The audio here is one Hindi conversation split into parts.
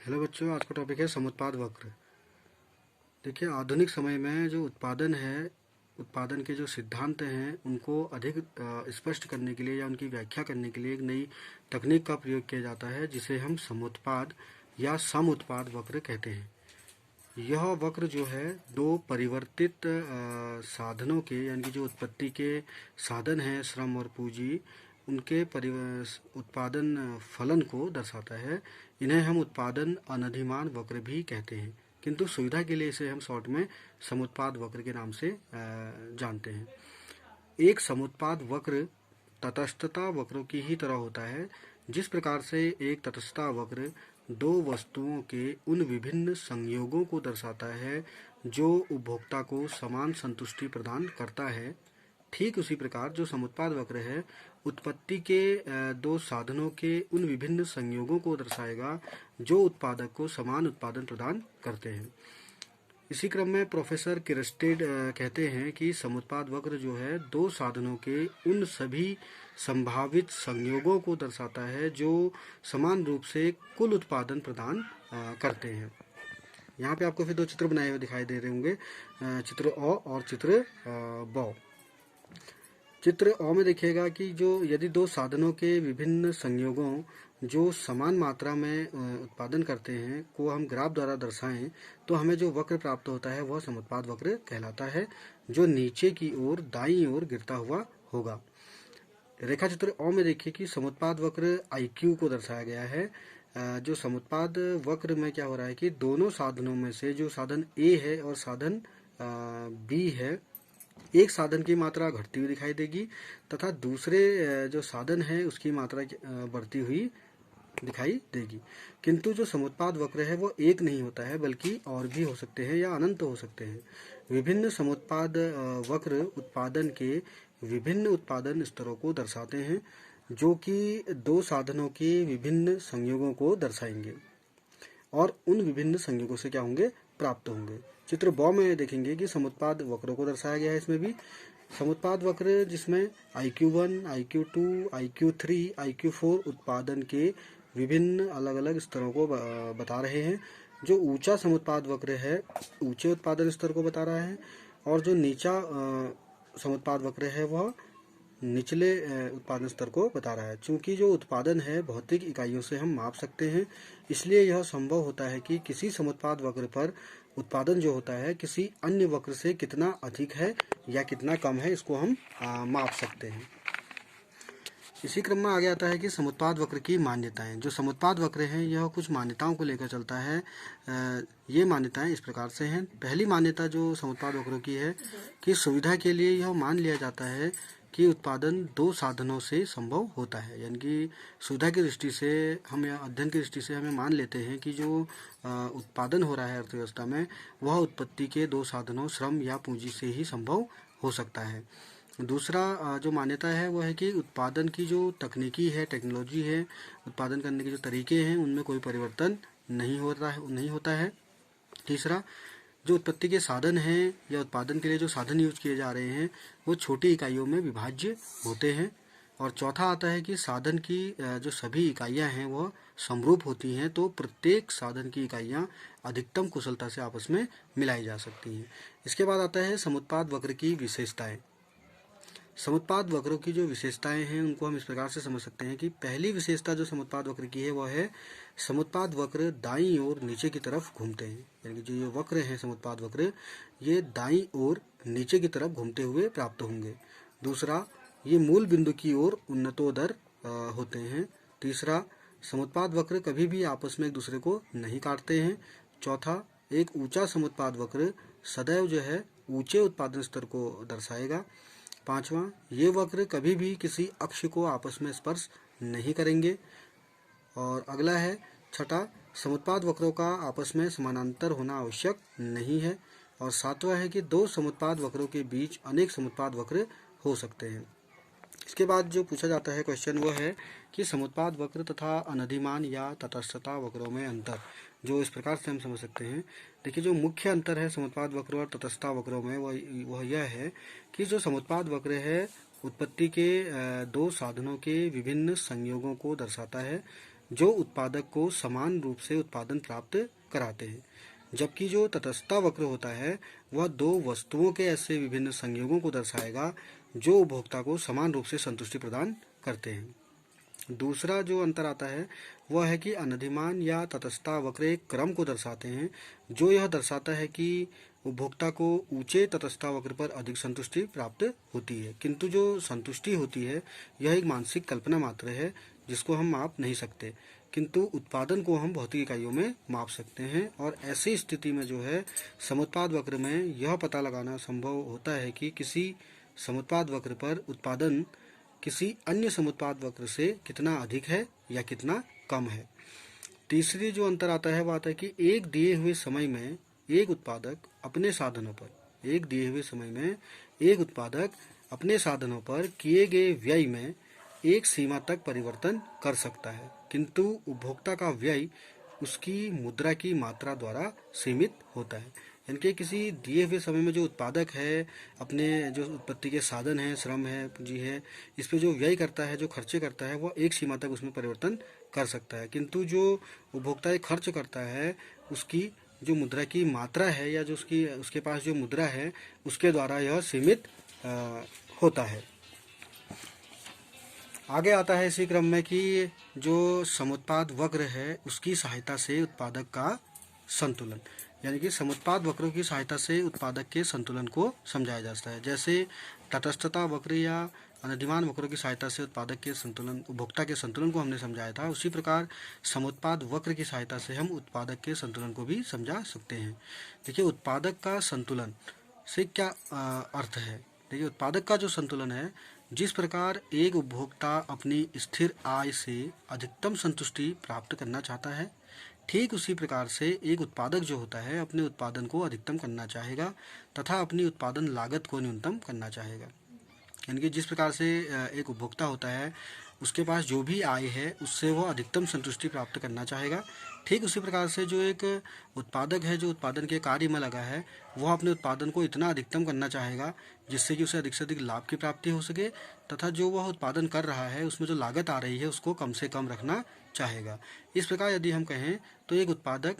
हेलो बच्चों, आज का टॉपिक है समुत्पाद वक्र। देखिए, आधुनिक समय में जो उत्पादन है, उत्पादन के जो सिद्धांत हैं उनको अधिक स्पष्ट करने के लिए या उनकी व्याख्या करने के लिए एक नई तकनीक का प्रयोग किया जाता है, जिसे हम समुत्पाद या समउत्पाद वक्र कहते हैं। यह वक्र जो है दो परिवर्तित साधनों के, यानी कि जो उत्पत्ति के साधन हैं श्रम और पूंजी, उनके उत्पादन फलन को दर्शाता है। इन्हें हम उत्पादन अनधिमान वक्र भी कहते हैं, किंतु सुविधा के लिए इसे हम शॉर्ट में समुत्पाद वक्र के नाम से जानते हैं। एक समुत्पाद वक्र तटस्थता वक्रों की ही तरह होता है। जिस प्रकार से एक तटस्थता वक्र दो वस्तुओं के उन विभिन्न संयोगों को दर्शाता है जो उपभोक्ता को समान संतुष्टि प्रदान करता है, ठीक उसी प्रकार जो समुत्पाद वक्र है उत्पत्ति के दो साधनों के उन विभिन्न संयोगों को दर्शाएगा जो उत्पादक को समान उत्पादन प्रदान करते हैं। इसी क्रम में प्रोफेसर किरस्टेड कहते हैं कि समुत्पाद वक्र जो है दो साधनों के उन सभी संभावित संयोगों को दर्शाता है जो समान रूप से कुल उत्पादन प्रदान करते हैं। यहाँ पे आपको फिर दो चित्र बनाए हुए दिखाई दे रहे होंगे, चित्र अ और चित्र ब। चित्र अ में देखिएगा कि जो यदि दो साधनों के विभिन्न संयोगों जो समान मात्रा में उत्पादन करते हैं को हम ग्राफ द्वारा दर्शाएं तो हमें जो वक्र प्राप्त होता है वह समुत्पाद वक्र कहलाता है, जो नीचे की ओर दाईं ओर गिरता हुआ होगा। रेखा चित्र अ में देखिए कि समुत्पाद वक्र IQ को दर्शाया गया है। जो समुत्पाद वक्र में क्या हो रहा है कि दोनों साधनों में से जो साधन A है और साधन B है, एक साधन की मात्रा घटती हुई दिखाई देगी तथा दूसरे जो साधन है उसकी मात्रा बढ़ती हुई दिखाई देगी। किंतु जो समुत्पाद वक्र है वो एक नहीं होता है, बल्कि और भी हो सकते हैं या अनंत हो सकते हैं। विभिन्न समुत्पाद वक्र उत्पादन के विभिन्न उत्पादन स्तरों को दर्शाते हैं, जो कि दो साधनों के विभिन्न संयोगों को दर्शाएंगे और उन विभिन्न संयोगों से क्या होंगे, प्राप्त होंगे। चित्र ब में देखेंगे कि समुत्पाद वक्रों को दर्शाया गया है। इसमें भी समुत्पाद वक्र जिसमें IQ1, IQ2, IQ3, IQ4 उत्पादन के विभिन्न अलग अलग स्तरों को बता रहे हैं। जो ऊंचा समुत्पाद वक्र है ऊंचे उत्पादन स्तर को बता रहा है और जो नीचा समुत्पाद वक्र है वह निचले उत्पादन स्तर को बता रहा है। चूंकि जो उत्पादन है भौतिक इकाइयों से हम माप सकते हैं, इसलिए यह संभव होता है कि किसी समुत्पाद वक्र पर उत्पादन जो होता है किसी अन्य वक्र से कितना अधिक है या कितना कम है, इसको हम माप सकते हैं। इसी क्रम में आगे आता है कि समुत्पाद वक्र की मान्यताएं। जो समुत्पाद वक्र है यह कुछ मान्यताओं को लेकर चलता है। ये मान्यताएं इस प्रकार से हैं। पहली मान्यता जो समुत्पाद वक्रों की है कि सुविधा के लिए यह मान लिया जाता है कि उत्पादन दो साधनों से संभव होता है, यानी कि सुविधा की दृष्टि से हम या अध्ययन की दृष्टि से हमें मान लेते हैं कि जो उत्पादन हो रहा है अर्थव्यवस्था में वह उत्पत्ति के दो साधनों श्रम या पूंजी से ही संभव हो सकता है। दूसरा जो मान्यता है वह है कि उत्पादन की जो तकनीकी है, टेक्नोलॉजी है, उत्पादन करने के जो तरीके हैं उनमें कोई परिवर्तन नहीं होता है। तीसरा, जो उत्पत्ति के साधन हैं या उत्पादन के लिए जो साधन यूज किए जा रहे हैं वो छोटी इकाइयों में विभाज्य होते हैं। और चौथा आता है कि साधन की जो सभी इकाइयां हैं वह समरूप होती हैं, तो प्रत्येक साधन की इकाइयां अधिकतम कुशलता से आपस में मिलाई जा सकती हैं। इसके बाद आता है समुत्पाद वक्र की विशेषताएं। समुत्पाद वक्रों की जो विशेषताएं हैं उनको हम इस प्रकार से समझ सकते हैं कि पहली विशेषता जो समुत्पाद वक्र की है वह है समुत्पाद वक्र दाईं ओर नीचे की तरफ घूमते हैं, यानी कि जो ये वक्र हैं समुत्पाद वक्र ये दाईं ओर नीचे की तरफ घूमते हुए प्राप्त होंगे। दूसरा, ये मूल बिंदु की ओर उन्नतोदर होते हैं। तीसरा, समुत्पाद वक्र कभी भी आपस में एक दूसरे को नहीं काटते हैं। चौथा, एक ऊंचा समुत्पाद वक्र सदैव जो है ऊंचे उत्पादन स्तर को दर्शाएगा। पांचवा, ये वक्र कभी भी किसी अक्ष को आपस में स्पर्श नहीं करेंगे। और अगला है छठा, समुत्पाद वक्रों का आपस में समानांतर होना आवश्यक नहीं है। और सातवां है कि दो समुत्पाद वक्रों के बीच अनेक समुत्पाद वक्र हो सकते हैं। इसके बाद जो पूछा जाता है क्वेश्चन वो है कि समुत्पाद वक्र तथा अनधिमान या तटस्थता वक्रों में अंतर। जो इस प्रकार से हम समझ सकते हैं, देखिए जो मुख्य अंतर है समुत्पाद वक्र और तटस्थता वक्रों में वह यह है कि जो समुत्पाद वक्र है उत्पत्ति के दो साधनों के विभिन्न संयोगों को दर्शाता है, जो उत्पादक को समान रूप से उत्पादन प्राप्त कराते हैं, जबकि जो तटस्थता वक्र होता है वह दो वस्तुओं के ऐसे विभिन्न संयोगों को दर्शाएगा जो उपभोक्ता को समान रूप से संतुष्टि प्रदान करते हैं। दूसरा जो अंतर आता है वह है कि अनधिमान या तटस्थता वक्र एक क्रम को दर्शाते हैं जो यह दर्शाता है कि उपभोक्ता को ऊंचे तटस्थता वक्र पर अधिक संतुष्टि प्राप्त होती है, किंतु जो संतुष्टि होती है यह एक मानसिक कल्पना मात्र है जिसको हम माप नहीं सकते, किंतु उत्पादन को हम भौतिक इकाइयों में माप सकते हैं। और ऐसी स्थिति में जो है समुत्पाद वक्र में यह पता लगाना संभव होता है कि किसी समुत्पाद वक्र पर उत्पादन किसी अन्य समुत्पाद वक्र से कितना अधिक है या कितना कम है। तीसरी जो अंतर आता है वह आता है कि एक दिए हुए समय में एक उत्पादक अपने साधनों पर किए गए व्यय में एक सीमा तक परिवर्तन कर सकता है, किंतु उपभोक्ता का व्यय उसकी मुद्रा की मात्रा द्वारा सीमित होता है। यानी कि किसी दिए हुए समय में जो उत्पादक है अपने जो उत्पत्ति के साधन है, श्रम है, पूंजी है, इस पे जो व्यय करता है, जो खर्चे करता है, वह एक सीमा तक उसमें परिवर्तन कर सकता है, किंतु जो उपभोक्ता खर्च करता है उसकी जो मुद्रा की मात्रा है या जो उसके पास जो मुद्रा है उसके द्वारा यह सीमित होता है। आगे आता है इसी क्रम में कि जो समुत्पाद वक्र है उसकी सहायता से उत्पादक का संतुलन, यानी कि समुत्पाद वक्रों की सहायता से उत्पादक के संतुलन को समझाया जाता है। जैसे तटस्थता वक्र या अनधिमान वक्रों की सहायता से उत्पादक के संतुलन, उपभोक्ता के संतुलन को हमने समझाया था, उसी प्रकार समुत्पाद वक्र की सहायता से हम उत्पादक के संतुलन को भी समझा सकते हैं। देखिए उत्पादक का संतुलन से क्या अर्थ है। देखिए उत्पादक का जो संतुलन है, जिस प्रकार एक उपभोक्ता अपनी स्थिर आय से अधिकतम संतुष्टि प्राप्त करना चाहता है, ठीक उसी प्रकार से एक उत्पादक जो होता है अपने उत्पादन को अधिकतम करना चाहेगा तथा अपनी उत्पादन लागत को न्यूनतम करना चाहेगा। यानी कि जिस प्रकार से एक उपभोक्ता होता है उसके पास जो भी आय है उससे वो अधिकतम संतुष्टि प्राप्त करना चाहेगा, ठीक उसी प्रकार से जो एक उत्पादक है जो उत्पादन के कार्य में लगा है वह अपने उत्पादन को इतना अधिकतम करना चाहेगा जिससे कि उसे अधिक से अधिक लाभ की प्राप्ति हो सके, तथा जो वह उत्पादन कर रहा है उसमें जो लागत आ रही है उसको कम से कम रखना चाहेगा। इस प्रकार यदि हम कहें तो एक उत्पादक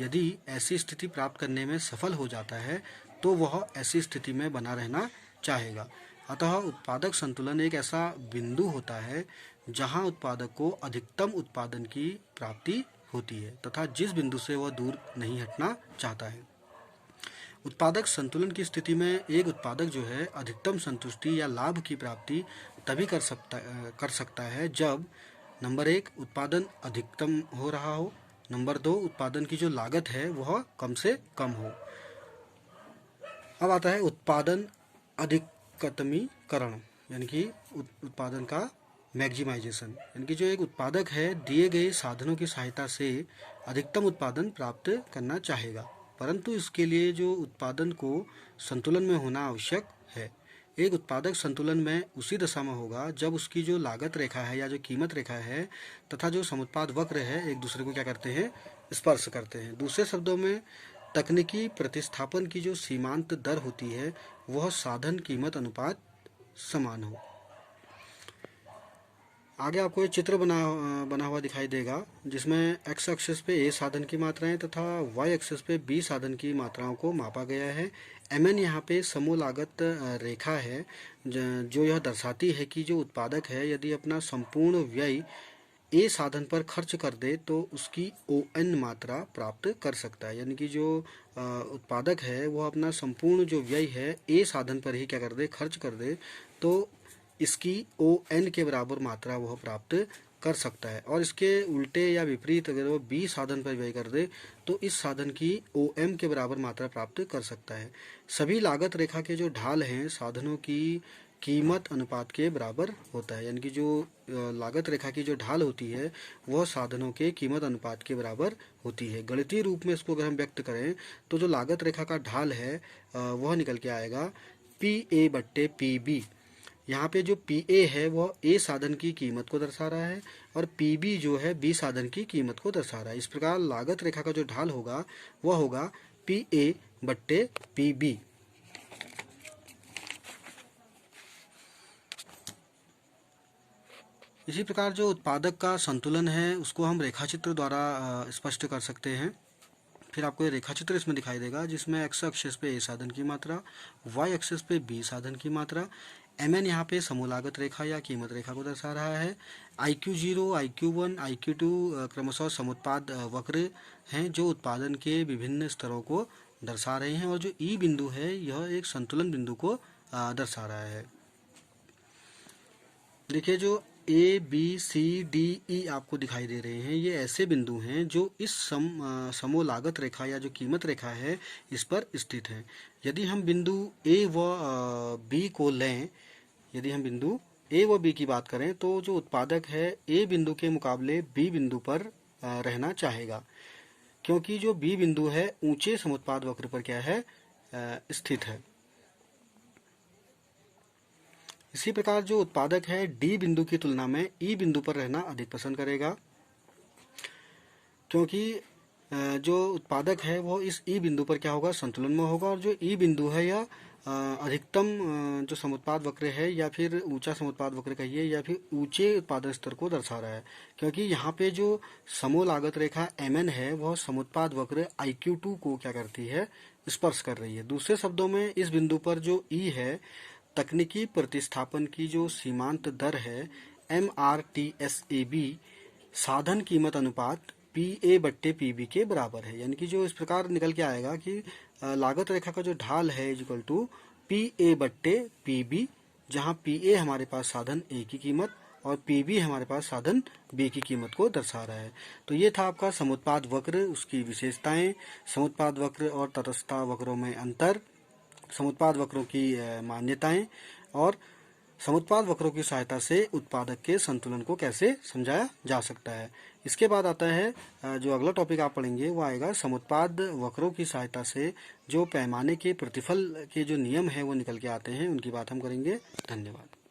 यदि ऐसी स्थिति प्राप्त करने में सफल हो जाता है तो वह ऐसी स्थिति में बना रहना चाहेगा। अतः उत्पादक संतुलन एक ऐसा बिंदु होता है जहां उत्पादक को अधिकतम उत्पादन की प्राप्ति होती है तथा जिस बिंदु से वह दूर नहीं हटना चाहता है। उत्पादक संतुलन की स्थिति में एक उत्पादक जो है अधिकतम संतुष्टि या लाभ की प्राप्ति तभी कर सकता है जब नंबर 1 उत्पादन अधिकतम हो रहा हो, नंबर 2 उत्पादन की जो लागत है वह कम से कम हो। अब आता है उत्पादन अधिकतमीकरण, यानी कि उत्पादन का मैक्सिमाइजेशन, यानी कि जो एक उत्पादक है दिए गए साधनों की सहायता से अधिकतम उत्पादन प्राप्त करना चाहेगा, परंतु इसके लिए जो उत्पादन को संतुलन में होना आवश्यक है। एक उत्पादक संतुलन में उसी दशा में होगा जब उसकी जो लागत रेखा है या जो कीमत रेखा है तथा जो समुत्पाद वक्र है एक दूसरे को क्या करते हैं, स्पर्श करते हैं। दूसरे शब्दों में तकनीकी प्रतिस्थापन की जो सीमांत दर होती है वह साधन कीमत अनुपात समान हो। आगे आपको ये चित्र बना हुआ दिखाई देगा जिसमें एक्स एक्सिस पे ए साधन की मात्राएं तथा वाई एक्सिस पे बी साधन की मात्राओं को मापा गया है। एम यहाँ पे समूह लागत रेखा है जो यह दर्शाती है कि जो उत्पादक है यदि अपना संपूर्ण व्यय ए साधन पर खर्च कर दे तो उसकी ON मात्रा प्राप्त कर सकता है। यानी कि जो उत्पादक है वह अपना संपूर्ण जो व्यय है ए साधन पर ही क्या कर दे, खर्च कर दे, तो इसकी ON के बराबर मात्रा वह प्राप्त कर सकता है। और इसके उल्टे या विपरीत अगर वो बी साधन पर व्यय कर दे तो इस साधन की OM के बराबर मात्रा प्राप्त कर सकता है। सभी लागत रेखा के जो ढाल हैं साधनों की कीमत अनुपात के बराबर होता है। यानी कि जो लागत रेखा की जो ढाल होती है वह साधनों के कीमत अनुपात के बराबर होती है। गणितीय रूप में इसको अगर हम व्यक्त करें तो जो लागत रेखा का ढाल है वह निकल के आएगा PA/PB। यहाँ पे जो PA है वह A साधन की कीमत को दर्शा रहा है और PB जो है B साधन की कीमत को दर्शा रहा है। इस प्रकार लागत रेखा का जो ढाल होगा वह होगा PA/PB। इसी प्रकार जो उत्पादक का संतुलन है उसको हम रेखाचित्र द्वारा स्पष्ट कर सकते हैं। फिर आपको ये रेखाचित्र इसमें दिखाई देगा जिसमें एक्स एक्सिस पे ए साधन की मात्रा, वाई एक्सिस पे बी साधन की मात्रा, mn यहाँ पे समूह लागत रेखा या कीमत रेखा को दर्शा रहा है। IQ0, IQ1, IQ2 क्रमशः समुत्पाद वक्र हैं जो उत्पादन के विभिन्न स्तरों को दर्शा रहे हैं, और जो ई बिंदु है यह एक संतुलन बिंदु को दर्शा रहा है। देखिए जो A B C D E आपको दिखाई दे रहे हैं, ये ऐसे बिंदु हैं जो इस समूह लागत रेखा या जो कीमत रेखा है इस पर स्थित हैं। यदि हम बिंदु ए व बी को लें, यदि हम बिंदु ए व बी की बात करें तो जो उत्पादक है ए बिंदु के मुकाबले बी बिंदु पर रहना चाहेगा, क्योंकि जो बी बिंदु है ऊंचे समुत्पाद वक्र पर क्या है, स्थित है। इसी प्रकार जो उत्पादक है डी बिंदु की तुलना में ई बिंदु पर रहना अधिक पसंद करेगा, क्योंकि जो उत्पादक है वो इस ई बिंदु पर क्या होगा, संतुलन में होगा, और जो ई बिंदु है यह अधिकतम जो समुत्पाद वक्र है या फिर ऊंचा समुत्पाद वक्र कहिए या फिर ऊंचे उत्पादन स्तर को दर्शा रहा है, क्योंकि यहाँ पे जो समूह लागत रेखा mn है वह समुत्पाद वक्र IQ2 को क्या करती है, स्पर्श कर रही है। दूसरे शब्दों में इस बिंदु पर जो ई है तकनीकी प्रतिस्थापन की जो सीमांत दर है MRTSAB साधन कीमत अनुपात PA/PB के बराबर है। यानी कि जो इस प्रकार निकल के आएगा कि लागत रेखा का जो ढाल है इक्वल टू PA/PB, जहाँ PA हमारे पास साधन A की कीमत और PB हमारे पास साधन B की कीमत को दर्शा रहा है। तो ये था आपका समुत्पाद वक्र, उसकी विशेषताएं, समुत्पाद वक्र और तटस्थता वक्रों में अंतर, समुत्पाद वक्रों की मान्यताएं, और समुत्पाद वक्रों की सहायता से उत्पादक के संतुलन को कैसे समझाया जा सकता है। इसके बाद आता है जो अगला टॉपिक आप पढ़ेंगे वो आएगा समुत्पाद वक्रों की सहायता से जो पैमाने के प्रतिफल के जो नियम है वो निकल के आते हैं, उनकी बात हम करेंगे। धन्यवाद।